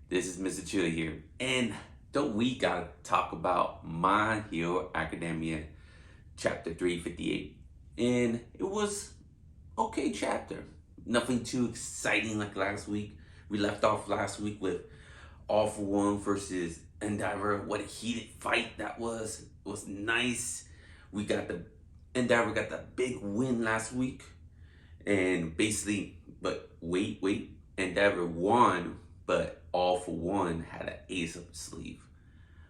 This is Mr. Chilla here, and don't we gotta talk about My Hero Academia chapter 358. And it was okay chapter. Nothing too exciting like last week. We left off last week with All for One versus Endeavor. What a heated fight that was. It was nice. We got the Endeavor got the big win last week. And basically, but wait, Endeavor won, but All for One had an ace up the sleeve.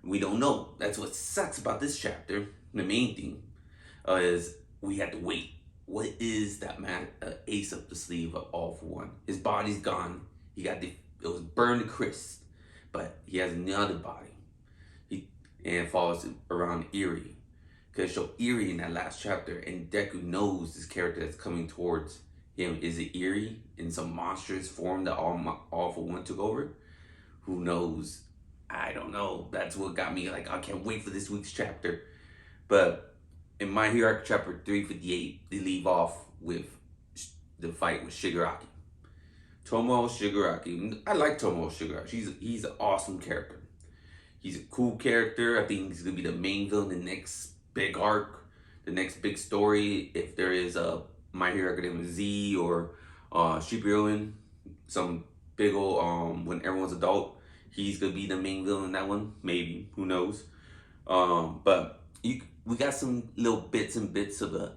We don't know. That's what sucks about this chapter. The main thing is we had to wait. What is that man ace up the sleeve of All for One? His body's gone. It was burned to crisp, but he has another body. And falls around Erie. Because show Erie in that last chapter, and Deku knows this character that's coming towards him. Is it Erie in some monstrous form that All for One took over? Who knows? I don't know. That's what got me like, I can't wait for this week's chapter. But in My Hero chapter 358, they leave off with the fight with Shigaraki. Tomo Shigaraki. I like Tomo Shigaraki. He's an awesome character. He's a cool character. I think he's gonna be the main villain in the next big arc, the next big story. If there is a My Hero Academia Z or Shippuden, some big old when everyone's adult, he's gonna be the main villain in that one. Maybe, who knows? But we got some little bits and bits of the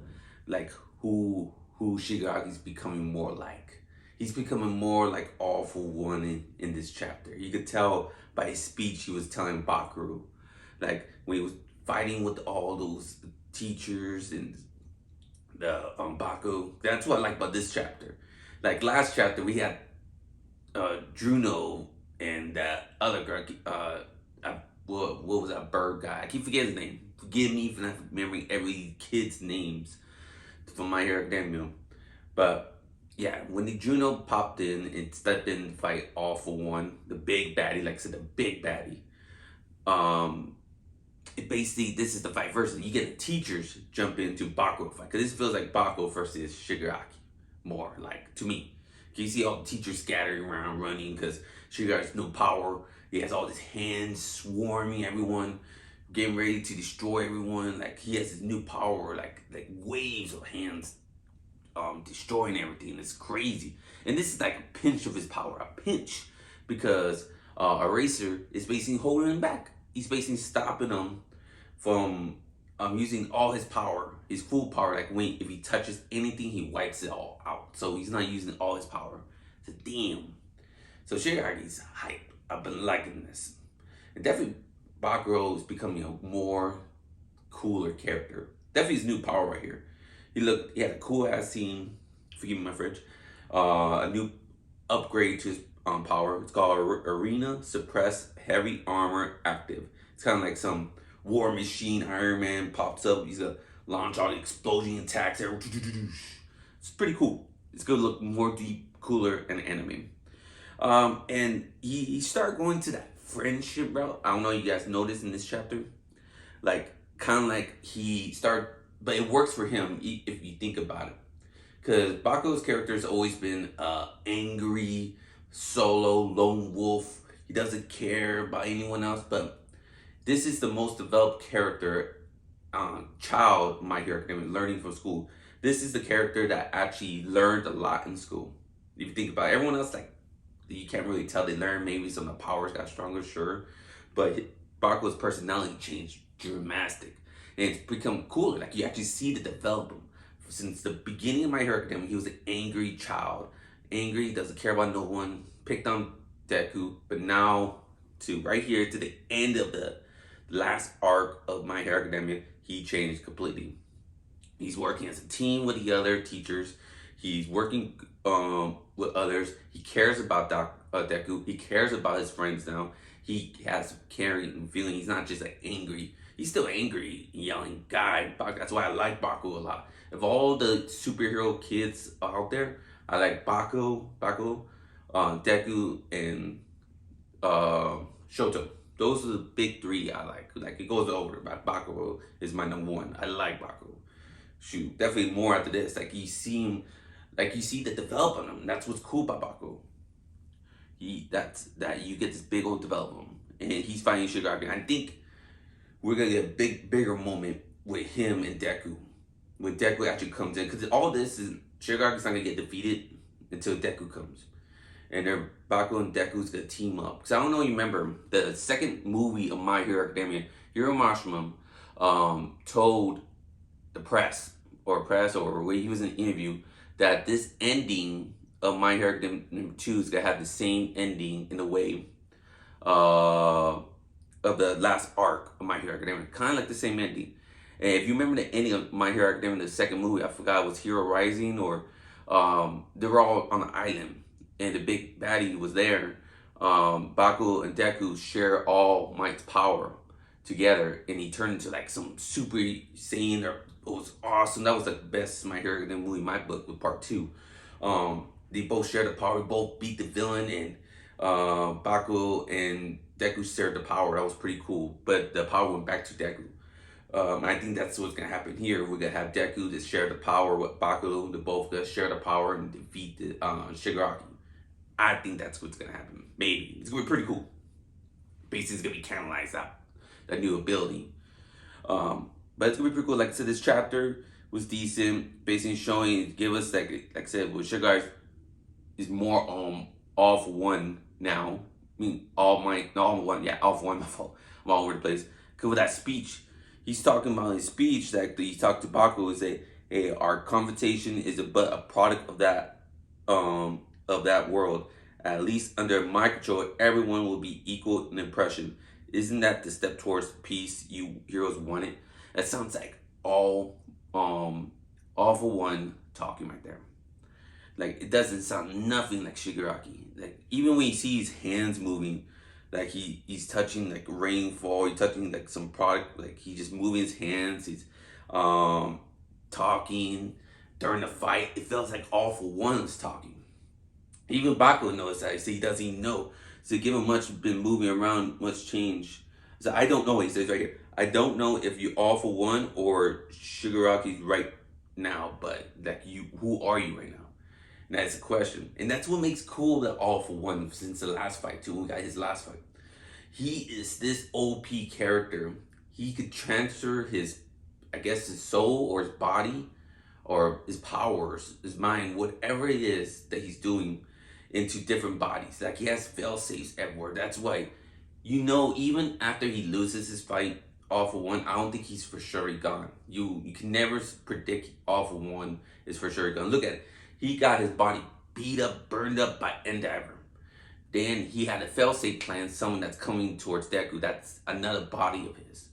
like who Shigaraki's becoming more like. He's becoming more like All for One in this chapter. You could tell by his speech he was telling Bakugo, like when he was fighting with all those teachers and the Bakugo. That's what I like about this chapter. Like last chapter we had Druno and that other girl. What was that bird guy? I keep forgetting his name. Forgive me for not remembering every kid's names from My Hero Academia. But yeah, when the Juno popped in and stepped in to fight All for One, the big baddie, like I said, the big baddie. It basically, this is the fight versus you get the teachers jump into Bakugo fight, because this feels like Bakugo versus Shigaraki more, like to me. You see all the teachers scattering around running because Shigaraki's no power. He has all his hands swarming everyone, getting ready to destroy everyone. Like he has his new power, like waves of hands destroying everything. It's crazy. And this is like a pinch of his power, a pinch, because Eraser is basically holding him back. He's basically stopping him from using all his power, his full power. Like when if he touches anything, he wipes it all out. So he's not using all his power. So damn. So Shigaraki's hype. I've been liking this. And definitely Bakugo is becoming a more cooler character. Definitely his new power right here. He had a cool ass scene. Forgive me my French. A new upgrade to his power. It's called Arena Suppress Heavy Armor Active. It's kind of like some war machine. Iron Man pops up. He's gonna launch all the explosion attacks. It's pretty cool. It's gonna look more deep, cooler, and anime. And he started going to that friendship route. I don't know if you guys noticed in this chapter. Like kind of like he started, but it works for him if you think about it. Because Bakugo's character has always been angry, solo, lone wolf. He doesn't care about anyone else. But this is the most developed character, child, My Hero Academia, learning from school. This is the character that actually learned a lot in school. If you think about it, everyone else, like, you can't really tell they learned. Maybe some of the powers got stronger, sure. But Bakugo's personality changed dramatic. And it's become cooler. Like, you actually see the development. Since the beginning of My Hero Academia, he was an angry child. Angry, doesn't care about no one. Picked on Deku. But now, to right here, to the end of the last arc of My Hero Academia, he changed completely. He's working as a team with the other teachers. He's working with others. He cares about Deku. He cares about his friends now. He has caring feeling. He's not just like angry. He's still angry, yelling guy. That's why I like Bakugo a lot. Of all the superhero kids out there, I like Bakugo, Deku, and Shoto. Those are the big three I like. Like it goes over, but Bakugo is my number one. I like Bakugo. Shoot, definitely more after this. Like you see him, like you see the development of him. That's what's cool about Bakugo. that you get this big old development, and he's fighting Shigaraki. I think we're gonna get a bigger moment with him and Deku, when Deku actually comes in, because all this is Shigaraki's not gonna get defeated until Deku comes, and they're Bakugo and Deku's gonna team up. Because I don't know, you remember the second movie of My Hero Academia, Hiro Mashima told the press or where he was in an interview that this ending of My Hero Academia 2 is gonna have the same ending in a way of the last arc of My Hero Academia, kind of like the same ending. And if you remember the ending of My Hero Academia, the second movie, I forgot it was Hero Rising, or they were all on an island and the big baddie was there. Bakugo and Deku share All Might's power together, and he turned into like some super saiyan. Or it was awesome. That was like the best My Hero Academia movie in my book with part 2. They both shared the power. We both beat the villain, and Bakugo and Deku shared the power. That was pretty cool. But the power went back to Deku. I think that's what's gonna happen here. We're gonna have Deku to share the power with Bakugo. They both gonna share the power and defeat the Shigaraki. I think that's what's gonna happen. Maybe it's gonna be pretty cool. Basically, it's gonna be canalized out that new ability. But it's gonna be pretty cool. Like I said, this chapter was decent. Basically showing, give us like I said, with Shigaraki is more all for one now. I mean, all for one. Yeah, all for one. My fault. I'm all over the place. Cause with that speech, he's talking about his speech that he talked to Bakugo is that, hey, our confrontation is but a product of that world. At least under my control, everyone will be equal in impression. Isn't that the step towards peace you heroes wanted? That sounds like all for one talking right there. Like, it doesn't sound nothing like Shigaraki. Like, even when you see his hands moving, like he's touching like rainfall, he's touching like some product, like he's just moving his hands, he's talking during the fight. It feels like All for One is talking. Even Bakugo knows that. He doesn't even know. So given much been moving around, much change. So I don't know, he says right here. I don't know if you All for One or Shigaraki's right now, but like who are you right now? And that's a question. And that's what makes cool that All for One since the last fight too. We got his last fight. He is this OP character. He could transfer his, I guess, his soul or his body or his powers, his mind, whatever it is that he's doing into different bodies. Like he has fail safes everywhere. That's why, even after he loses his fight, All for One, I don't think he's for sure gone. You can never predict All for One is for sure gone. Look at it. He got his body beat up, burned up by Endeavor. Then he had a fail-safe plan, someone that's coming towards Deku. That's another body of his.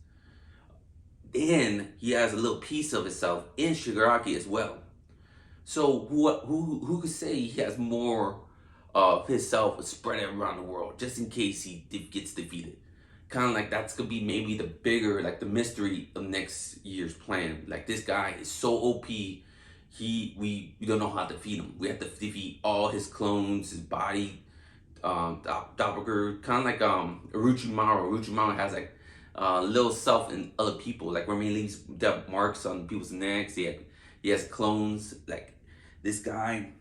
Then he has a little piece of himself in Shigaraki as well. So who could say he has more of himself spread around the world, just in case he gets defeated? Kind of like that's gonna be maybe the bigger, like the mystery of next year's plan. Like this guy is so OP. We don't know how to defeat him. We have to defeat all his clones, his body, doppelganger, kind of like Orochimaru. Orochimaru has like little self in other people. Like when he leaves death marks on people's necks, he has clones. Like this guy,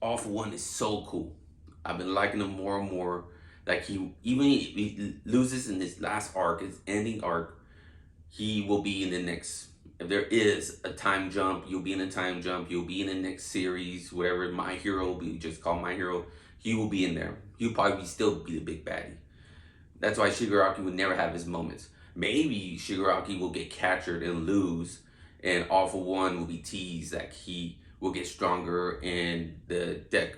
All for One, is so cool. I've been liking him more and more. Like even if he loses in this last arc, his ending arc, he will be in the next. If there is a time jump, you'll be in a time jump. You'll be in the next series, whatever My Hero will be, just call My Hero. He will be in there. He'll probably still be the big baddie. That's why Shigaraki would never have his moments. Maybe Shigaraki will get captured and lose, and All for One will be teased like he will get stronger in the deck.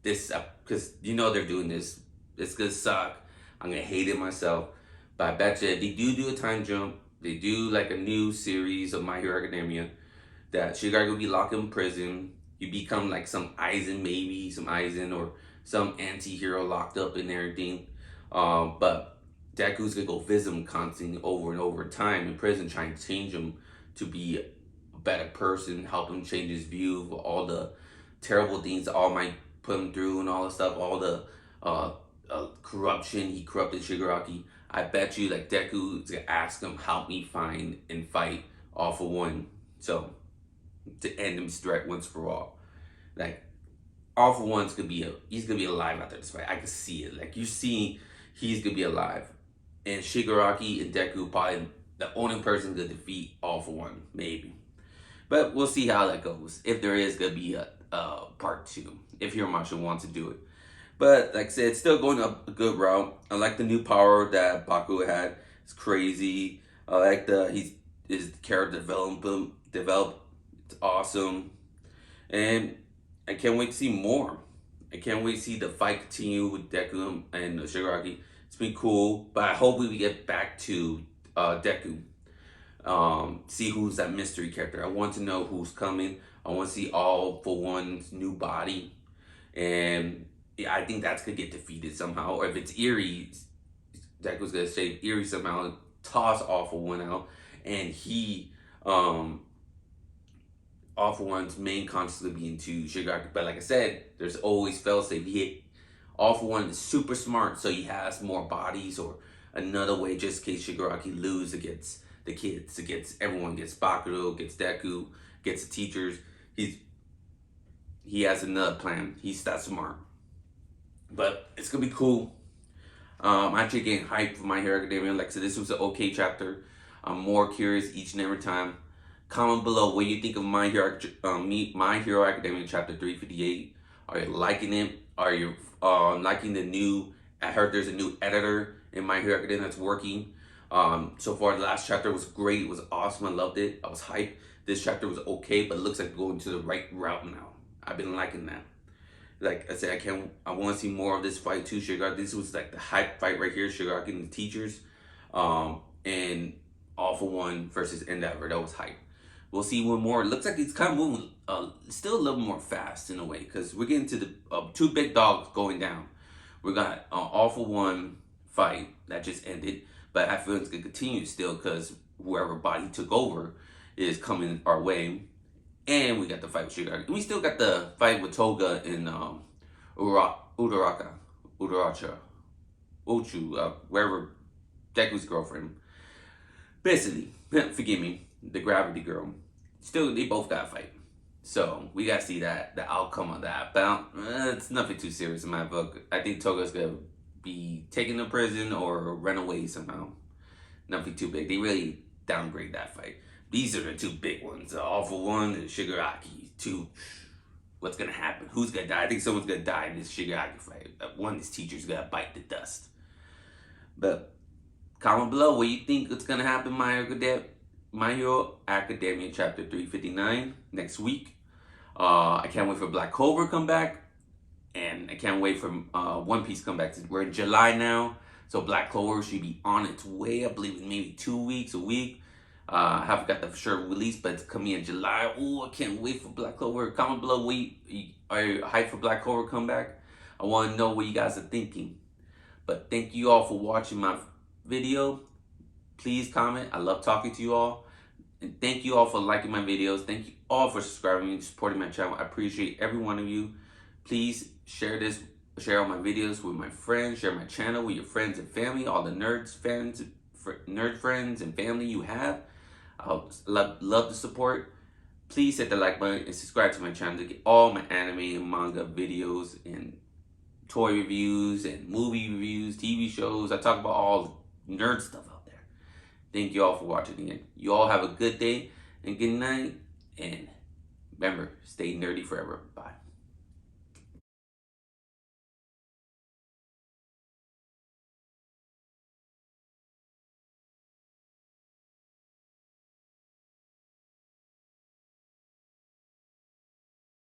Because they're doing this. It's gonna suck. I'm gonna hate it myself. But I bet you if they do a time jump, they do like a new series of My Hero Academia, that Shigaraki will be locked in prison. You become like some Aizen or some anti-hero locked up and everything. But Deku's gonna go visit him constantly over and over time in prison, trying to change him to be a better person, help him change his view of all the terrible things that All Might put him through and all the stuff, all the corruption. He corrupted Shigaraki. I bet you like Deku's gonna ask him, help me find and fight All for One. So to end his threat once for all. Like All for One's he's gonna be alive after this fight. I can see it. Like you see, he's gonna be alive, and Shigaraki and Deku probably the only person to defeat All for One, maybe. But we'll see how that goes. If there is gonna be a part two, if Hiromashi wants to do it. But like I said, it's still going up a good route. I like the new power that Bakugo had. It's crazy. I like his character developed. It's awesome, and I can't wait to see more. I can't wait to see the fight continue with Deku and Shigaraki. It's been cool, but I hope we get back to Deku. See who's that mystery character. I want to know who's coming. I want to see All for One's new body, and yeah, I think that's gonna get defeated somehow. Or if it's Eerie, Deku's gonna save Eerie somehow, toss All for One out, and he All for One's main constantly being to Shigaraki. But like I said, there's always failsafe. All for One is super smart, so he has more bodies or another way just in case Shigaraki loses against the kids, against everyone, gets Bakugo, gets Deku, gets the teachers. He has another plan. He's that smart. But it's gonna be cool. I'm actually getting hyped for My Hero Academia. Like I said, this was an okay chapter. I'm more curious each and every time. Comment below what you think of My Hero Academia chapter 358. Are you liking it? Are you liking the new? I heard there's a new editor in My Hero Academia that's working. So far, the last chapter was great. It was awesome. I loved it. I was hyped. This chapter was okay, but it looks like going to the right route now. I've been liking that. Like I said, I want to see more of this fight too. Shigaraki. This was like the hype fight right here. Shigaraki and the teachers, and All for One versus Endeavor. That was hype. We'll see one more. It looks like it's kind of moving, still a little more fast in a way, because we're getting to the two big dogs going down. We got All for One fight that just ended, but I feel it's gonna continue still because whoever body took over is coming our way, and we got the fight with Shigaraki. We still got the fight with Toga and Udaracha, Uchu, wherever, Deku's girlfriend. Basically, forgive me, the Gravity Girl. Still, they both got to fight. So, we got to see the outcome of that. But it's nothing too serious in my book. I think Toga's going to be taken to prison or run away somehow. Nothing too big. They really downgrade that fight. These are the two big ones. All for One and Shigaraki. Two. What's going to happen? Who's going to die? I think someone's going to die in this Shigaraki fight. One of these teachers going to bite the dust. But comment below what you think is going to happen My Hero Academia chapter 359 next week. I can't wait for Black Clover to come back. And I can't wait for One Piece to come back. We're in July now. So Black Clover should be on its way. I believe in maybe 2 weeks, a week. I haven't got the for sure release, but it's coming in July. Oh, I can't wait for Black Clover. Comment below are you hyped for Black Clover to come back? I want to know what you guys are thinking. But thank you all for watching my video. Please comment. I love talking to you all. And thank you all for liking my videos. Thank you all for subscribing and supporting my channel. I appreciate every one of you. Please share all my videos with my friends. Share my channel with your friends and family. All the nerd friends and family you have. I love the support. Please hit the like button and subscribe to my channel to get all my anime and manga videos and toy reviews and movie reviews, TV shows. I talk about all nerd stuff out there. Thank you all for watching again. You all have a good day and good night. And remember, stay nerdy forever. Bye.